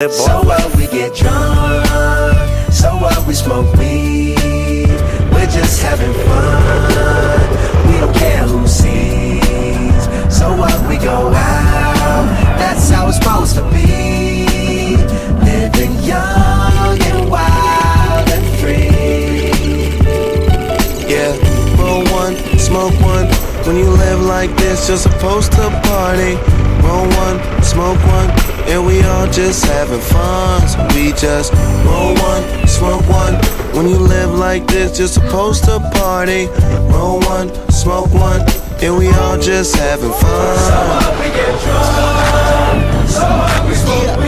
So what, we get drunk. So what, we smoke weed. We're just having fun. We don't care who sees. So what, we go out. That's how it's supposed to be. Living young and wild and free. Yeah, roll one, smoke one. When you live like this, you're supposed to party. Roll one, smoke one, and we all just having fun. So we just roll one, smoke one. When you live like this, you're supposed to party. Roll one, smoke one, and we all just having fun. So what, we get drunk. So what, we smoke weed.